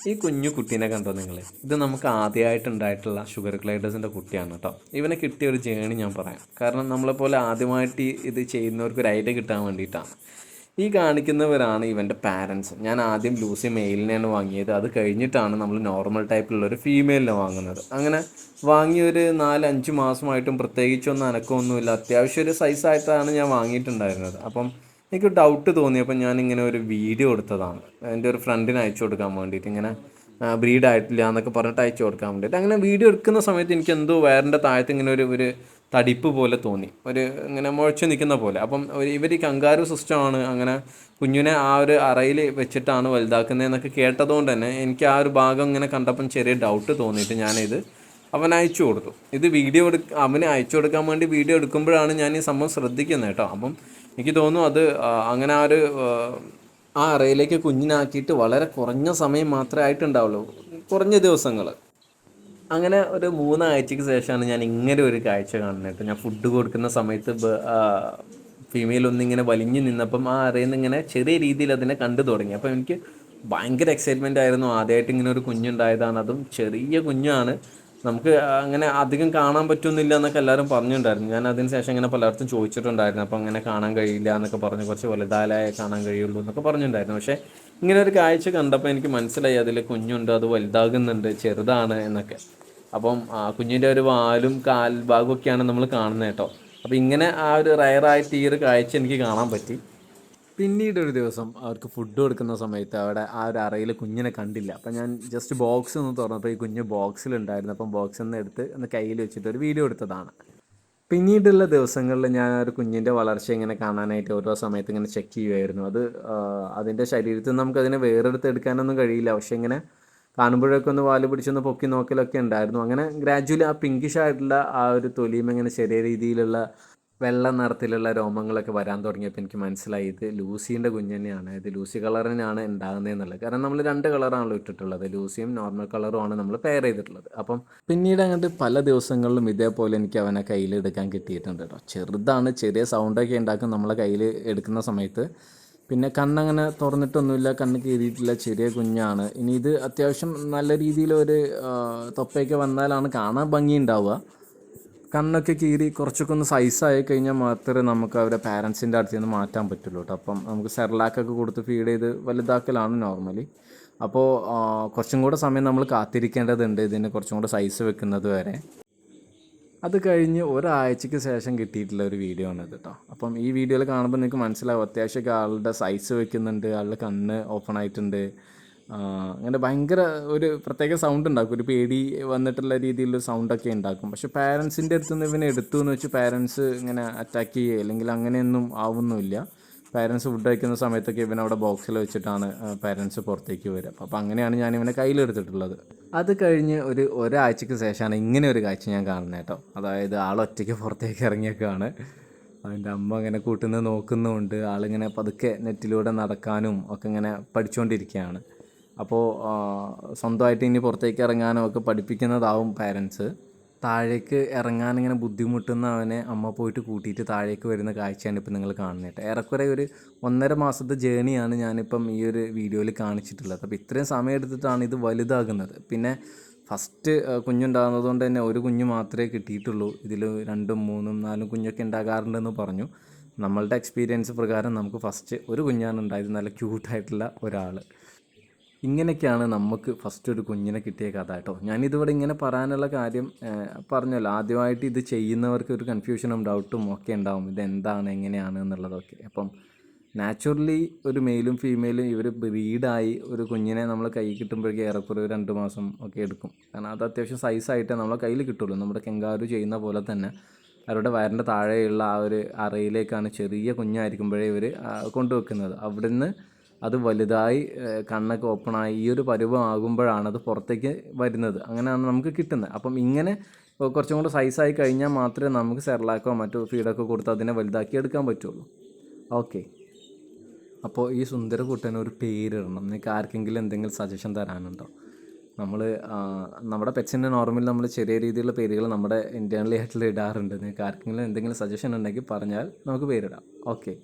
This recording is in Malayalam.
ഈ കുഞ്ഞു കുട്ടീനെ കണ്ടോ നിങ്ങൾ? ഇത് നമുക്ക് ആദ്യമായിട്ടുണ്ടായിട്ടുള്ള ഷുഗർ ഗ്ലൈഡേഴ്സിൻ്റെ കുട്ടിയാണ് കേട്ടോ. ഇവനെ കിട്ടിയ ഒരു ജേണി ഞാൻ പറയാം. കാരണം നമ്മളെപ്പോലെ ആദ്യമായിട്ട് ഇത് ചെയ്യുന്നവർക്ക് ഒരു ഐഡിയ കിട്ടാൻ വേണ്ടിയിട്ടാണ്. ഈ കാണിക്കുന്നവരാണ് ഇവൻ്റെ പാരൻസ്. ഞാൻ ആദ്യം ലൂസി മെയിലിനെയാണ് വാങ്ങിയത്. അത് കഴിഞ്ഞിട്ടാണ് നമ്മൾ നോർമൽ ടൈപ്പിലുള്ളൊരു ഫീമെയിലിനെ വാങ്ങുന്നത്. അങ്ങനെ വാങ്ങി ഒരു 4-5 മാസമായിട്ടും പ്രത്യേകിച്ചൊന്നും അനക്കമൊന്നുമില്ല. അത്യാവശ്യം ഒരു സൈസായിട്ടാണ് ഞാൻ വാങ്ങിയിട്ടുണ്ടായിരുന്നത്. അപ്പം എനിക്ക് ഡൗട്ട് തോന്നിയപ്പോൾ ഞാനിങ്ങനെ ഒരു വീഡിയോ എടുത്തതാണ്. എൻ്റെ ഒരു ഫ്രണ്ടിന് അയച്ചു കൊടുക്കാൻ വേണ്ടിയിട്ട്, ഇങ്ങനെ ബ്രീഡ് ആയിട്ടില്ല എന്നൊക്കെ പറഞ്ഞിട്ട് അയച്ചു കൊടുക്കാൻ വേണ്ടിയിട്ട്. അങ്ങനെ വീഡിയോ എടുക്കുന്ന സമയത്ത് എനിക്ക് എന്തോ വയറിൻ്റെ താഴത്ത് ഇങ്ങനെ ഒരു തടിപ്പ് പോലെ തോന്നി, ഒരു ഇങ്ങനെ മുഴച്ച് നിൽക്കുന്ന പോലെ. അപ്പം ഇവർ ഈ കങ്കാരു സിസ്റ്റമാണ്, അങ്ങനെ കുഞ്ഞിനെ ആ ഒരു അറയിൽ വെച്ചിട്ടാണ് വലുതാക്കുന്നതെന്നൊക്കെ കേട്ടതുകൊണ്ട് തന്നെ എനിക്ക് ആ ഒരു ഭാഗം ഇങ്ങനെ കണ്ടപ്പം ചെറിയ ഡൗട്ട് തോന്നിയിട്ട് ഞാനിത് അവന് അയച്ചു കൊടുത്തു. ഇത് അവന് അയച്ചു കൊടുക്കാൻ വേണ്ടി വീഡിയോ എടുക്കുമ്പോഴാണ് ഞാൻ ഈ സംഭവം ശ്രദ്ധിക്കുന്നത് കേട്ടോ. അപ്പം എനിക്ക് തോന്നുന്നു അത് അങ്ങനെ ആ അറയിലേക്ക് കുഞ്ഞിനാക്കിയിട്ട് വളരെ കുറഞ്ഞ സമയം മാത്രമേ ആയിട്ടുണ്ടാവുള്ളൂ, കുറഞ്ഞ ദിവസങ്ങൾ. അങ്ങനെ ഒരു 3 ആഴ്ചയ്ക്ക് ശേഷമാണ് ഞാൻ ഇങ്ങനെ ഒരു കാഴ്ച കാണുന്നത് കേട്ടോ. ഞാൻ ഫുഡ് കൊടുക്കുന്ന സമയത്ത് ഫീമെയിൽ ഒന്നിങ്ങനെ വലിഞ്ഞു നിന്നപ്പം ആ അറയിൽ നിന്ന് ഇങ്ങനെ ചെറിയ രീതിയിൽ അതിനെ കണ്ടു തുടങ്ങി. അപ്പം എനിക്ക് ഭയങ്കര എക്സൈറ്റ്മെൻ്റ് ആയിരുന്നു. ആദ്യമായിട്ട് ഇങ്ങനെ ഒരു കുഞ്ഞുണ്ടായതാണ്, അതും ചെറിയ കുഞ്ഞാണ്. നമുക്ക് അങ്ങനെ അധികം കാണാൻ പറ്റുന്നില്ല എന്നൊക്കെ എല്ലാവരും പറഞ്ഞിട്ടുണ്ടായിരുന്നു. ഞാൻ അതിന് ശേഷം ഇങ്ങനെ പലർത്തും ചോദിച്ചിട്ടുണ്ടായിരുന്നു. അപ്പോൾ അങ്ങനെ കാണാൻ കഴിയില്ല എന്നൊക്കെ പറഞ്ഞ്, കുറച്ച് വലുതാലായേ കാണാൻ കഴിയുള്ളൂ എന്നൊക്കെ പറഞ്ഞിട്ടുണ്ടായിരുന്നു. പക്ഷേ ഇങ്ങനെ ഒരു കാഴ്ച കണ്ടപ്പോൾ എനിക്ക് മനസ്സിലായി അതിൽ കുഞ്ഞുണ്ട്, അത് വലുതാകുന്നുണ്ട്, ചെറുതാണ് എന്നൊക്കെ. അപ്പം കുഞ്ഞിൻ്റെ ഒരു വാലും കാൽഭാഗമൊക്കെയാണ് നമ്മൾ കാണുന്നത് കേട്ടോ. അപ്പോൾ ഇങ്ങനെ ആ ഒരു റയറായിട്ട് ഈ ഒരു കാഴ്ച എനിക്ക് കാണാൻ പറ്റി. പിന്നീട് ഒരു ദിവസം അവർക്ക് ഫുഡ് കൊടുക്കുന്ന സമയത്ത് അവിടെ ആ ഒരു അറയിൽ കുഞ്ഞിനെ കണ്ടില്ല. അപ്പം ഞാൻ ജസ്റ്റ് ബോക്സ് ഒന്ന് തുറന്നപ്പോൾ ഈ കുഞ്ഞ് ബോക്സിലുണ്ടായിരുന്നു. അപ്പം ബോക്സിൽ നിന്ന് എടുത്ത് ഒന്ന് കയ്യിൽ വെച്ചിട്ട് ഒരു വീഡിയോ എടുത്തതാണ്. പിന്നീടുള്ള ദിവസങ്ങളിൽ ഞാൻ ഒരു കുഞ്ഞിൻ്റെ വളർച്ച ഇങ്ങനെ കാണാനായിട്ട് ഓരോ സമയത്ത് ഇങ്ങനെ ചെക്ക് ചെയ്യുമായിരുന്നു. അതിൻ്റെ ശരീരത്തിൽ നിന്ന് നമുക്കതിനെ വേറെടുത്ത് എടുക്കാനൊന്നും കഴിയില്ല. പക്ഷേ ഇങ്ങനെ കാണുമ്പോഴൊക്കെ ഒന്ന് വാല് പിടിച്ചൊന്ന് പൊക്കി നോക്കലൊക്കെ ഉണ്ടായിരുന്നു. അങ്ങനെ ഗ്രാജുവലി ആ പിങ്കിഷ് ആയിട്ടുള്ള ആ ഒരു തൊലിയും ഇങ്ങനെ ചെറിയ രീതിയിലുള്ള വെള്ള നിറത്തിലുള്ള രോമങ്ങളൊക്കെ വരാൻ തുടങ്ങിയപ്പോൾ എനിക്ക് മനസ്സിലായി ഇത് ലൂസീൻ്റെ കുഞ്ഞ് തന്നെയാണ്, ഇത് ലൂസി കളറിനാണ് ഉണ്ടാകുന്നതെന്നുള്ളത്. കാരണം നമ്മൾ 2 കളറാണല്ലോ ഇട്ടിട്ടുള്ളത്, ലൂസിയും നോർമൽ കളറുമാണ് നമ്മൾ പെയർ ചെയ്തിട്ടുള്ളത്. അപ്പം പിന്നീട് അങ്ങോട്ട് പല ദിവസങ്ങളിലും ഇതേപോലെ എനിക്ക് അവനെ കയ്യിൽ എടുക്കാൻ കിട്ടിയിട്ടുണ്ട് കേട്ടോ. ചെറുതാണ്, ചെറിയ സൗണ്ടൊക്കെ ഉണ്ടാക്കും നമ്മളെ കയ്യിൽ എടുക്കുന്ന സമയത്ത്. പിന്നെ കണ്ണങ്ങനെ തുറന്നിട്ടൊന്നുമില്ല, കണ്ണ് കീറിയിട്ടില്ല, ചെറിയ കുഞ്ഞാണ്. ഇനി ഇത് അത്യാവശ്യം നല്ല രീതിയിലൊരു തൊപ്പയൊക്കെ വന്നാലാണ് കാണാൻ ഭംഗി ഉണ്ടാവുക. കണ്ണൊക്കെ കീറി കുറച്ചൊക്കെ ഒന്ന് സൈസായി കഴിഞ്ഞാൽ മാത്രമേ നമുക്ക് അവരുടെ പാരൻസിൻ്റെ അടുത്ത് നിന്ന് മാറ്റാൻ പറ്റുള്ളൂ കേട്ടോ. അപ്പം നമുക്ക് സെർലാക്കൊക്കെ കൊടുത്ത് ഫീഡ് ചെയ്ത് വലുതാക്കലാണ് നോർമലി. അപ്പോൾ കുറച്ചും കൂടെ സമയം നമ്മൾ കാത്തിരിക്കേണ്ടതുണ്ട് ഇതിന് കുറച്ചും കൂടെ സൈസ് വെക്കുന്നത് വരെ. അത് കഴിഞ്ഞ് ഒരാഴ്ചയ്ക്ക് ശേഷം കിട്ടിയിട്ടുള്ള ഒരു വീഡിയോ ആണിത് കേട്ടോ. അപ്പം ഈ വീഡിയോയിൽ കാണുമ്പോൾ നിങ്ങൾക്ക് മനസ്സിലാവും അത്യാവശ്യമൊക്കെ ആളുടെ സൈസ് വെക്കുന്നുണ്ട്, ആളുടെ കണ്ണ് ഓപ്പൺ ആയിട്ടുണ്ട്. അങ്ങനെ ഭയങ്കര ഒരു പ്രത്യേക സൗണ്ട് ഉണ്ടാക്കും, ഒരു പേടി വന്നിട്ടുള്ള രീതിയിലുള്ള സൗണ്ടൊക്കെ ഉണ്ടാക്കും. പക്ഷേ പാരൻസിൻ്റെ അടുത്ത് നിന്ന് ഇവനെ എടുത്തു എന്ന് വെച്ച് പാരൻസ് ഇങ്ങനെ അറ്റാക്ക് ചെയ്യുക അല്ലെങ്കിൽ അങ്ങനെയൊന്നും ആവുന്നില്ല. പാരൻസ് ഫുഡ് കഴിക്കുന്ന സമയത്തൊക്കെ ഇവൻ അവിടെ ബോക്സിൽ വെച്ചിട്ടാണ് പാരൻസ് പുറത്തേക്ക് വരിക. അപ്പോൾ അങ്ങനെയാണ് ഞാൻ ഇവനെ കയ്യിലെടുത്തിട്ടുള്ളത്. അത് കഴിഞ്ഞ് ഒരാഴ്ചയ്ക്ക് ശേഷമാണ് ഇങ്ങനെ ഒരു കാഴ്ച ഞാൻ കാണുന്നത് കേട്ടോ. അതായത് ആളൊറ്റയ്ക്ക് പുറത്തേക്ക് ഇറങ്ങിയൊക്കെയാണ്. അതിൻ്റെ അമ്മ ഇങ്ങനെ കൂട്ടുന്നത് നോക്കുന്നുമുണ്ട്. ആളിങ്ങനെ പതുക്കെ നെറ്റിലൂടെ നടക്കാനും ഒക്കെ ഇങ്ങനെ പഠിച്ചുകൊണ്ടിരിക്കുകയാണ്. അപ്പോൾ സ്വന്തമായിട്ട് ഇനി പുറത്തേക്ക് ഇറങ്ങാനും ഒക്കെ പഠിപ്പിക്കുന്നതാവും പാരൻസ്. താഴേക്ക് ഇറങ്ങാനിങ്ങനെ ബുദ്ധിമുട്ടുന്ന അവനെ അമ്മ പോയിട്ട് കൂട്ടിയിട്ട് താഴേക്ക് വരുന്ന കാഴ്ചയാണ് ഇപ്പം നിങ്ങൾ കാണുന്നത്. ഏറെക്കുറെ ഒരു 1.5 മാസത്തെ ജേണിയാണ് ഞാനിപ്പം ഈ ഒരു വീഡിയോയിൽ കാണിച്ചിട്ടുള്ളത്. അപ്പോൾ ഇത്രയും സമയം എടുത്തിട്ടാണ് ഇത് വലുതാകുന്നത്. പിന്നെ ഫസ്റ്റ് കുഞ്ഞുണ്ടാകുന്നത് കൊണ്ട് തന്നെ ഒരു കുഞ്ഞ് മാത്രമേ കിട്ടിയിട്ടുള്ളൂ. ഇതിൽ 2, 3, 4 കുഞ്ഞൊക്കെ ഉണ്ടാകാറുണ്ടെന്ന് പറഞ്ഞു. നമ്മളുടെ എക്സ്പീരിയൻസ് പ്രകാരം നമുക്ക് ഫസ്റ്റ് ഒരു കുഞ്ഞാണ് ഉണ്ടായത്, നല്ല ക്യൂട്ടായിട്ടുള്ള ഒരാൾ. ഇങ്ങനെയൊക്കെയാണ് നമുക്ക് ഫസ്റ്റ് ഒരു കുഞ്ഞിനെ കിട്ടിയ കഥ കേട്ടോ. ഞാനിതിവിടെ ഇങ്ങനെ പറയാനുള്ള കാര്യം പറഞ്ഞല്ലോ, ആദ്യമായിട്ട് ഇത് ചെയ്യുന്നവർക്ക് ഒരു കൺഫ്യൂഷനും ഡൗട്ടും ഒക്കെ ഉണ്ടാവും, ഇതെന്താണ് എങ്ങനെയാണ് എന്നുള്ളതൊക്കെ. അപ്പം നാച്ചുറലി ഒരു മെയിലും ഫീമെയിലും ഇവർ ബ്രീഡായി ഒരു കുഞ്ഞിനെ നമ്മൾ കൈ കിട്ടുമ്പോഴേക്കും ഏറെക്കുറെ 2 മാസം ഒക്കെ എടുക്കും. കാരണം അത് അത്യാവശ്യം സൈസായിട്ടേ നമ്മളെ കയ്യിൽ കിട്ടുള്ളൂ. നമ്മുടെ കെങ്കാരു ചെയ്യുന്ന പോലെ തന്നെ അവരുടെ വയറിൻ്റെ താഴെയുള്ള ആ ഒരു അറയിലേക്കാണ് ചെറിയ കുഞ്ഞായിരിക്കുമ്പോഴേ ഇവർ കൊണ്ടുവെക്കുന്നത്. അവിടുന്ന് അത് വലുതായി കണ്ണൊക്കെ ഓപ്പണായി ഈ ഒരു പരുവമാകുമ്പോഴാണ് അത് പുറത്തേക്ക് വരുന്നത്. അങ്ങനെയാണ് നമുക്ക് കിട്ടുന്നത്. അപ്പം ഇങ്ങനെ കുറച്ചും കൂടെ സൈസായി കഴിഞ്ഞാൽ മാത്രമേ നമുക്ക് സെർലാക്കോ മറ്റു ഫീഡൊക്കെ കൊടുത്ത് അതിനെ വലുതാക്കി എടുക്കാൻ പറ്റുള്ളൂ. ഓക്കെ, അപ്പോൾ ഈ സുന്ദരകുട്ടന് ഒരു പേരിടണം. നിങ്ങൾക്ക് ആർക്കെങ്കിലും എന്തെങ്കിലും സജഷൻ തരാനുണ്ടോ? നമ്മുടെ പെറ്റ്സിൻ്റെ നോർമൽ നമ്മൾ ചെറിയ രീതിയിലുള്ള പേരുകൾ നമ്മുടെ ഇൻറ്റേർണലി ആയിട്ടുള്ള ഇടാറുണ്ട്. നിങ്ങൾക്ക് ആർക്കെങ്കിലും എന്തെങ്കിലും സജഷൻ ഉണ്ടെങ്കിൽ പറഞ്ഞാൽ നമുക്ക് പേരിടാം. ഓക്കെ.